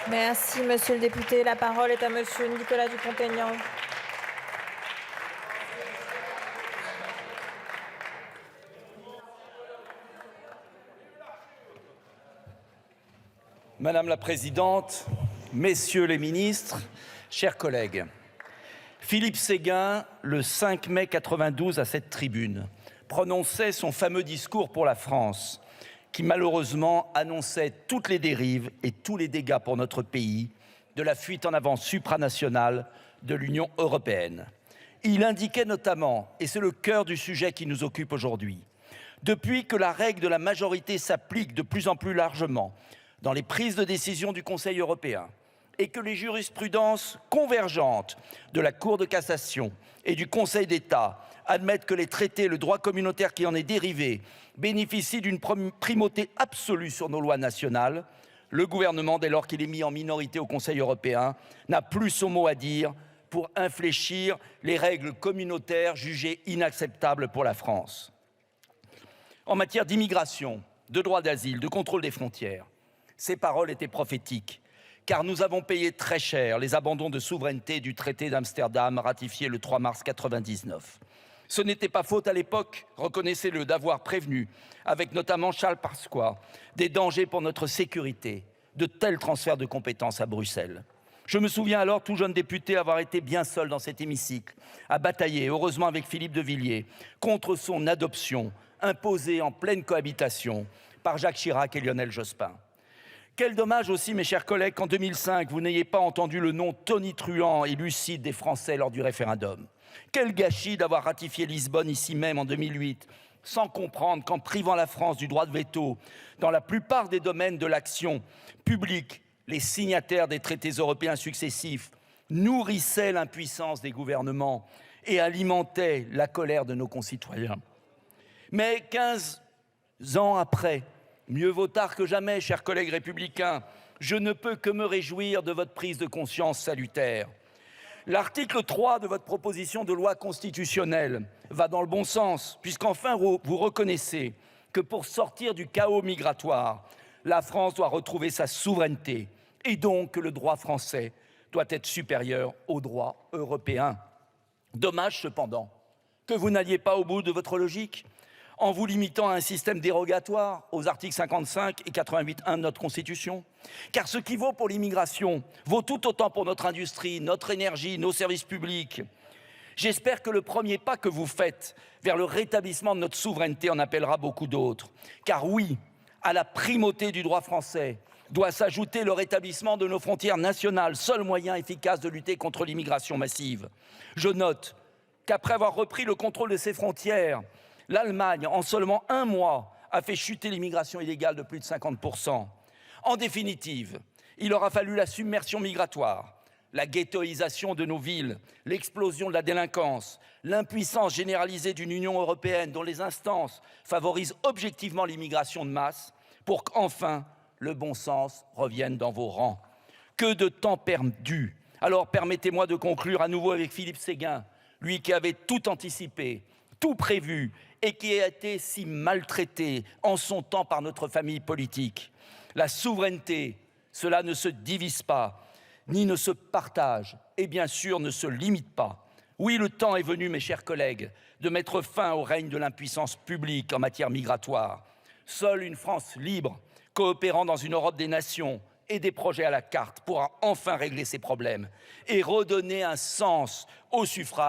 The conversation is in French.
Merci, monsieur le député. La parole est à monsieur Nicolas Dupont-Aignan. Madame la Présidente, Messieurs les ministres, chers collègues, Philippe Séguin, le 5 mai 92 à cette tribune, prononçait son fameux discours pour la France, qui malheureusement annonçait toutes les dérives et tous les dégâts pour notre pays de la fuite en avant supranationale de l'Union européenne. Il indiquait notamment, et c'est le cœur du sujet qui nous occupe aujourd'hui, depuis que la règle de la majorité s'applique de plus en plus largement dans les prises de décision du Conseil européen et que les jurisprudences convergentes de la Cour de cassation et du Conseil d'État admettent que les traités, le droit communautaire qui en est dérivé, bénéficient d'une primauté absolue sur nos lois nationales, le gouvernement, dès lors qu'il est mis en minorité au Conseil européen, n'a plus son mot à dire pour infléchir les règles communautaires jugées inacceptables pour la France. En matière d'immigration, de droit d'asile, de contrôle des frontières, ces paroles étaient prophétiques, car nous avons payé très cher les abandons de souveraineté du traité d'Amsterdam ratifié le 3 mars 1999. Ce n'était pas faute à l'époque, reconnaissez-le, d'avoir prévenu, avec notamment Charles Pasqua, des dangers pour notre sécurité, de tels transferts de compétences à Bruxelles. Je me souviens alors, tout jeune député, avoir été bien seul dans cet hémicycle, à batailler, heureusement avec Philippe de Villiers, contre son adoption, imposée en pleine cohabitation par Jacques Chirac et Lionel Jospin. Quel dommage aussi, mes chers collègues, qu'en 2005, vous n'ayez pas entendu le nom tonitruant et lucide des Français lors du référendum. Quel gâchis d'avoir ratifié Lisbonne ici même en 2008, sans comprendre qu'en privant la France du droit de veto dans la plupart des domaines de l'action publique, les signataires des traités européens successifs nourrissaient l'impuissance des gouvernements et alimentaient la colère de nos concitoyens. Mais 15 ans après, mieux vaut tard que jamais, chers collègues républicains, je ne peux que me réjouir de votre prise de conscience salutaire. L'article 3 de votre proposition de loi constitutionnelle va dans le bon sens, puisqu'enfin vous reconnaissez que pour sortir du chaos migratoire, la France doit retrouver sa souveraineté et donc que le droit français doit être supérieur au droit européen. Dommage cependant que vous n'alliez pas au bout de votre logique en vous limitant à un système dérogatoire aux articles 55 et 88.1 de notre Constitution. Car ce qui vaut pour l'immigration vaut tout autant pour notre industrie, notre énergie, nos services publics. J'espère que le premier pas que vous faites vers le rétablissement de notre souveraineté en appellera beaucoup d'autres. Car oui, à la primauté du droit français doit s'ajouter le rétablissement de nos frontières nationales, seul moyen efficace de lutter contre l'immigration massive. Je note qu'après avoir repris le contrôle de ses frontières, l'Allemagne, en seulement un mois, a fait chuter l'immigration illégale de plus de 50%. En définitive, il aura fallu la submersion migratoire, la ghettoisation de nos villes, l'explosion de la délinquance, l'impuissance généralisée d'une Union européenne dont les instances favorisent objectivement l'immigration de masse pour qu'enfin le bon sens revienne dans vos rangs. Que de temps perdu! Alors permettez-moi de conclure à nouveau avec Philippe Séguin, lui qui avait tout anticipé, tout prévu et qui a été si maltraité en son temps par notre famille politique. La souveraineté, cela ne se divise pas, ni ne se partage, et bien sûr ne se limite pas. Oui, le temps est venu, mes chers collègues, de mettre fin au règne de l'impuissance publique en matière migratoire. Seule une France libre, coopérant dans une Europe des nations et des projets à la carte, pourra enfin régler ces problèmes et redonner un sens au suffrage